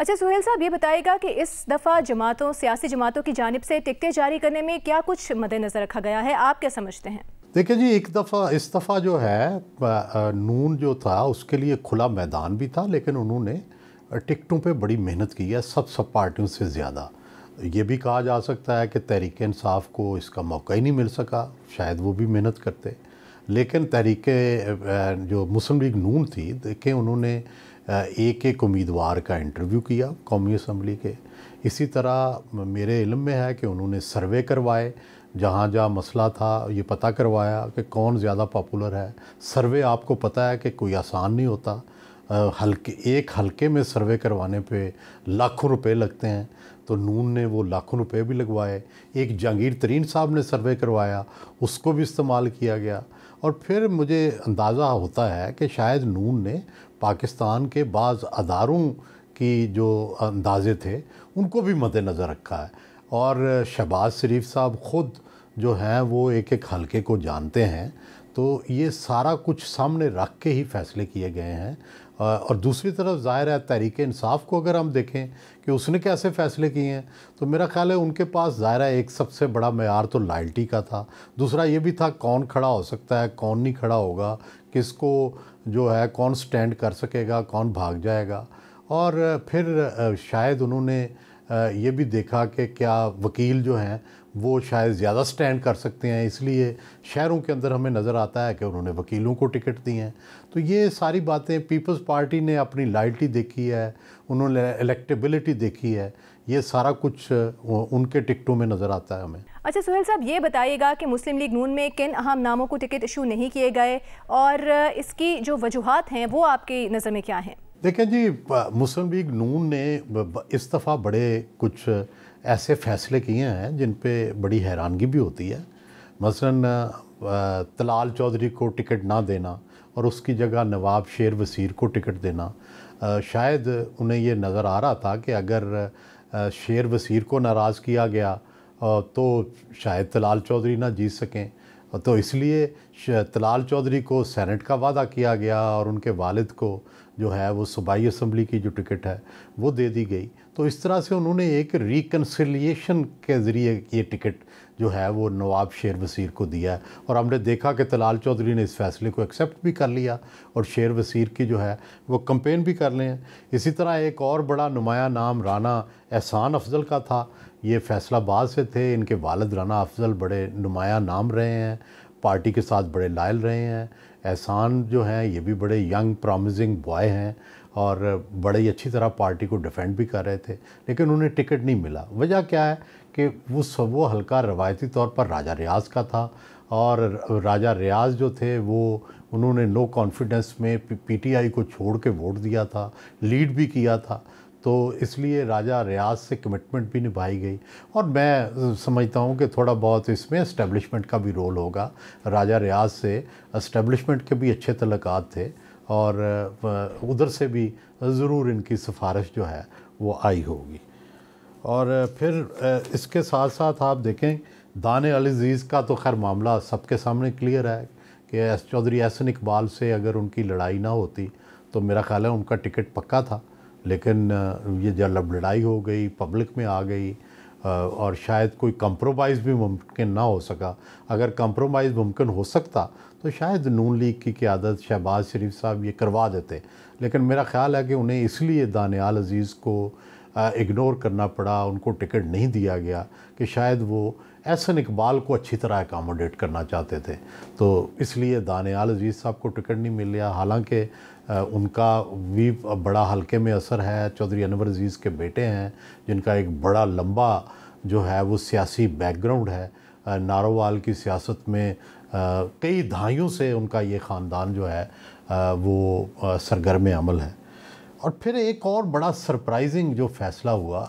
अच्छा सुहेल साहब, ये बताइएगा कि इस दफ़ा जमातों सियासी जमातों की जानिब से टिकटें जारी करने में क्या कुछ मद्देनज़र रखा गया है, आप क्या समझते हैं? देखिए जी, इस दफ़ा जो है नून जो था उसके लिए खुला मैदान भी था, लेकिन उन्होंने टिकटों पे बड़ी मेहनत की है, सब पार्टियों से ज़्यादा। ये भी कहा जा सकता है कि तहरीक इंसाफ को इसका मौका ही नहीं मिल सका, शायद वो भी मेहनत करते। लेकिन तहरीक जो मुस्लिम लीग नून थी, देखें उन्होंने एक एक उम्मीदवार का इंटरव्यू किया कौमी असम्बली के। इसी तरह मेरे इल्म में है कि उन्होंने सर्वे करवाए, जहाँ जहाँ मसला था ये पता करवाया कि कौन ज़्यादा पॉपुलर है। सर्वे आपको पता है कि कोई आसान नहीं होता, एक हलके में सर्वे करवाने पे लाखों रुपए लगते हैं, तो नून ने वो लाखों रुपए भी लगवाए। एक जहांगीर तरीन साहब ने सर्वे करवाया, उसको भी इस्तेमाल किया गया। और फिर मुझे अंदाज़ा होता है कि शायद नून ने पाकिस्तान के बाज़ अदारों की जो अंदाज़े थे उनको भी मद्देनज़र रखा है। और शहबाज शरीफ साहब ख़ुद जो हैं वो एक एक हलके को जानते हैं, तो ये सारा कुछ सामने रख के ही फ़ैसले किए गए हैं। और दूसरी तरफ ज़ाहिर है तहरीक इंसाफ को अगर हम देखें कि उसने कैसे फ़ैसले किए हैं, तो मेरा ख़्याल है उनके पास ज़ाहिर है एक सबसे बड़ा मेयार तो लॉयल्टी का था। दूसरा ये भी था कौन खड़ा हो सकता है, कौन नहीं खड़ा होगा, किसको जो है कौन स्टैंड कर सकेगा, कौन भाग जाएगा। और फिर शायद उन्होंने ये भी देखा कि क्या वकील जो हैं वो शायद ज़्यादा स्टैंड कर सकते हैं, इसलिए शहरों के अंदर हमें नज़र आता है कि उन्होंने वकीलों को टिकट दी हैं। तो ये सारी बातें पीपल्स पार्टी ने अपनी लॉयल्टी देखी है, उन्होंने इलेक्टेबिलिटी देखी है, ये सारा कुछ उनके टिकटों में नज़र आता है हमें। अच्छा सुहेल साहब, ये बताइएगा कि मुस्लिम लीग नून में किन अहम नामों को टिकट इशू नहीं किए गए और इसकी जो वजूहात हैं वो आपकी नज़र में क्या हैं? देखें जी, मुस्लिम लीग नून ने इस दफ़ा बड़े कुछ ऐसे फ़ैसले किए हैं जिन पे बड़ी हैरानगी भी होती है। मसलन तलाल चौधरी को टिकट ना देना और उसकी जगह नवाब शेर वसीर को टिकट देना। शायद उन्हें ये नज़र आ रहा था कि अगर शेर वसीर को नाराज़ किया गया तो शायद तलाल चौधरी ना जीत सकें, तो इसलिए तलाल चौधरी को सेनेट का वादा किया गया और उनके वालिद को जो है वो सूबाई असम्बली की जो टिकट है वो दे दी गई। तो इस तरह से उन्होंने एक रिकन्सिलिएशन के ज़रिए ये टिकट जो है वो नवाब शेर वसीर को दिया है। और हमने देखा कि तलाल चौधरी ने इस फैसले को एक्सेप्ट भी कर लिया और शेर वसीर की जो है वो कंपेन भी कर रहे हैं। इसी तरह एक और बड़ा नुमाया नाम राना एहसान अफजल का था। ये फैसलाबाद से थे, इनके वालिद राना अफजल बड़े नुमाया नाम रहे हैं, पार्टी के साथ बड़े लायल रहे हैं। एहसान जो हैं ये भी बड़े यंग प्रॉमिसिंग बॉय हैं और बड़े ही अच्छी तरह पार्टी को डिफेंड भी कर रहे थे, लेकिन उन्हें टिकट नहीं मिला। वजह क्या है कि वो हल्का रवायती तौर पर राजा रियाज़ का था और राजा रियाज़ जो थे वो उन्होंने नो कॉन्फिडेंस में पीटीआई को छोड़ के वोट दिया था, लीड भी किया था, तो इसलिए राजा रियाज़ से कमिटमेंट भी निभाई गई। और मैं समझता हूँ कि थोड़ा बहुत इसमें एस्टेब्लिशमेंट का भी रोल होगा। राजा रियाज़ से एस्टेब्लिशमेंट के भी अच्छे तल्लुकात थे और उधर से भी ज़रूर इनकी सिफारिश जो है वो आई होगी। और फिर इसके साथ साथ आप देखें दाने अल अज़ीज़ का तो खैर मामला सबके सामने क्लियर है कि चौधरी एहसन इकबाल से अगर उनकी लड़ाई ना होती तो मेरा ख़्याल है उनका टिकट पक्का था। लेकिन ये जब लड़ाई हो गई, पब्लिक में आ गई और शायद कोई कंप्रोमाइज़ भी मुमकिन ना हो सका। अगर कंप्रोमाइज़ मुमकिन हो सकता तो शायद नून लीग की क़यादत शहबाज शरीफ साहब ये करवा देते, लेकिन मेरा ख़्याल है कि उन्हें इसलिए दानियाल अज़ीज़ को इग्नोर करना पड़ा, उनको टिकट नहीं दिया गया कि शायद वो एहसन इकबाल को अच्छी तरह अकोमोडेट करना चाहते थे, तो इसलिए दानियाल अज़ीज़ साहब को टिकट नहीं मिल गया। हालांकि उनका भी बड़ा हल्के में असर है, चौधरी अनवर अज़ीज़ के बेटे हैं जिनका एक बड़ा लंबा जो है वो सियासी बैकग्राउंड है। नारोवाल की सियासत में कई दहाइयों से उनका ये ख़ानदान जो है वो सरगर्म अमल है। और फिर एक और बड़ा सरप्राइजिंग जो फ़ैसला हुआ,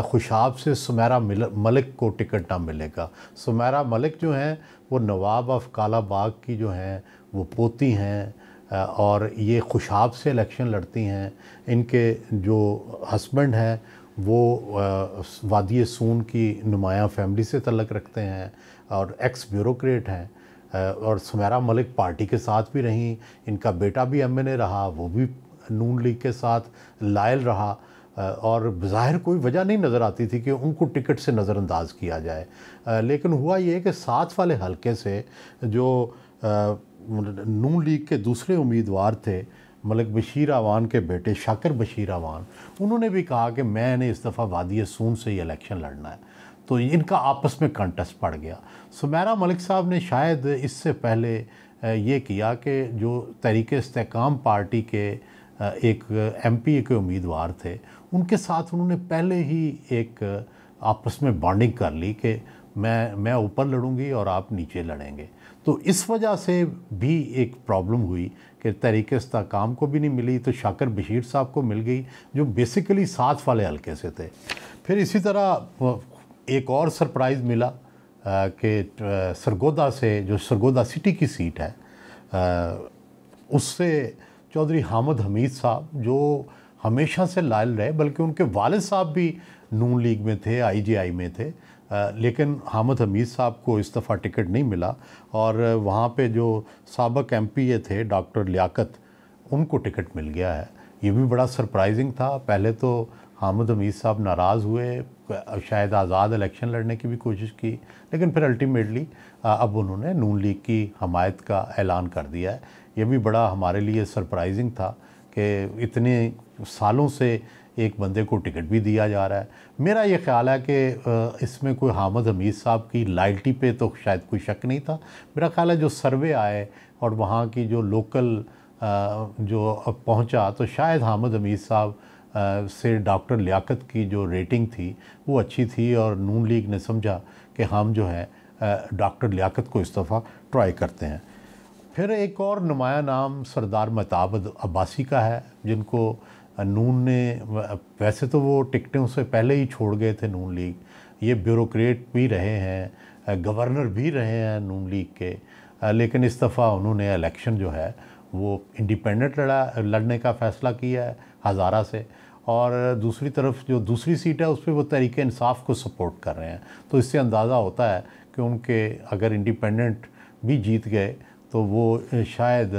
खुशाब से सुमेरा मलिक को टिकट ना मिलेगा। सुमेरा मलिक जो हैं वो नवाब ऑफ कालाबाग की जो हैं वो पोती हैं और ये खुशाब से इलेक्शन लड़ती हैं। इनके जो हस्बैंड हैं वो वादी सून की नुमाया फैमिली से तल्लक़ रखते हैं और एक्स ब्यूरोक्रेट हैं। और सुमेरा मलिक पार्टी के साथ भी रहीं, इनका बेटा भी एमएनए रहा, वो भी नून लीग के साथ लायल रहा। और बज़ाहिर कोई वजह नहीं नज़र आती थी कि उनको टिकट से नज़रअंदाज किया जाए। लेकिन हुआ ये कि साथ वाले हलके से जो नून लीग के दूसरे उम्मीदवार थे, मलिक बशीर आवान के बेटे शाकिर बशीर आवान, उन्होंने भी कहा कि मैंने इस दफ़ा वादी सून से ही इलेक्शन लड़ना है। तो इनका आपस में कंटेस्ट पड़ गया। सुमेरा मलिक साहब ने शायद इससे पहले ये किया कि जो तहरीक इस्तेकाम पार्टी के एक MP के उम्मीदवार थे, उनके साथ उन्होंने पहले ही एक आपस में बॉन्डिंग कर ली कि मैं ऊपर लड़ूंगी और आप नीचे लड़ेंगे। तो इस वजह से भी एक प्रॉब्लम हुई कि तहरीक इस्तेकाम को भी नहीं मिली, तो शाकिर बशीर साहब को मिल गई जो बेसिकली साथ वाले हलके से थे। फिर इसी तरह एक और सरप्राइज़ मिला कि सरगोदा से, जो सरगोदा सिटी की सीट है, उससे चौधरी हामिद हमीद साहब, जो हमेशा से लायल रहे, बल्कि उनके वालिद साहब भी नून लीग में थे, IJI में थे, लेकिन हामिद हमीद साहब को इस दफ़ा टिकट नहीं मिला और वहाँ पे जो साबिक MPA थे डॉक्टर लियाकत, उनको टिकट मिल गया है। ये भी बड़ा सरप्राइजिंग था। पहले तो हामिद हमीद साहब नाराज़ हुए, शायद आज़ाद इलेक्शन लड़ने की भी कोशिश की, लेकिन फिर अल्टीमेटली अब उन्होंने नून लीग की हमायत का ऐलान कर दिया है। ये भी बड़ा हमारे लिए सरप्राइजिंग था कि इतने सालों से एक बंदे को टिकट भी दिया जा रहा है। मेरा ये ख्याल है कि इसमें कोई हामिद हमीद साहब की लॉयल्टी पे तो शायद कोई शक नहीं था। मेरा ख्याल है जो सर्वे आए और वहाँ की जो लोकल जो पहुँचा, तो शायद हामिद हमीद साहब से डॉक्टर लियाकत की जो रेटिंग थी वो अच्छी थी और नून लीग ने समझा कि हम जो है डॉक्टर लियाकत को इस दफ़ा ट्राई करते हैं। फिर एक और नुमाया नाम सरदार महताब अब्बासी का है, जिनको नून ने, वैसे तो वो टिकटों से पहले ही छोड़ गए थे नून लीग, ये ब्यूरोक्रेट भी रहे हैं, गवर्नर भी रहे हैं नून लीग के, लेकिन इस दफ़ा उन्होंने इलेक्शन जो है वो इंडिपेंडेंट लड़ने का फ़ैसला किया है हज़ारा से, और दूसरी तरफ जो दूसरी सीट है उस पर वो तहरीक इंसाफ को सपोर्ट कर रहे हैं। तो इससे अंदाज़ा होता है कि उनके अगर इंडिपेंडेंट भी जीत गए तो वो शायद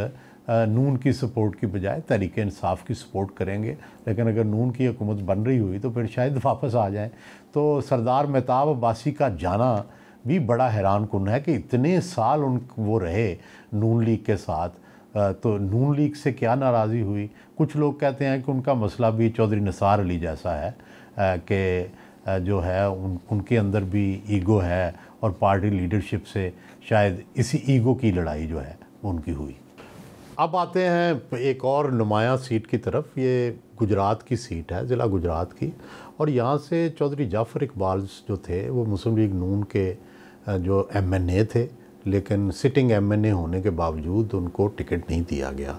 नून की सपोर्ट की बजाय तहरीक इंसाफ की सपोर्ट करेंगे, लेकिन अगर नून की हुकूमत बन रही हुई तो फिर शायद वापस आ जाएं। तो सरदार महताब अब्बासी का जाना भी बड़ा हैरान कुन है कि इतने साल वो रहे नून लीग के साथ, तो नून लीग से क्या नाराज़ी हुई। कुछ लोग कहते हैं कि उनका मसला भी चौधरी निसार अली जैसा है कि जो है उनके अंदर भी ईगो है और पार्टी लीडरशिप से शायद इसी ईगो की लड़ाई जो है उनकी हुई। अब आते हैं एक और नुमाया सीट की तरफ। ये गुजरात की सीट है, ज़िला गुजरात की, और यहाँ से चौधरी जाफ़र इकबाल जो थे वो मुस्लिम लीग नून के जो MNA थे, लेकिन सिटिंग MNA होने के बावजूद उनको टिकट नहीं दिया गया।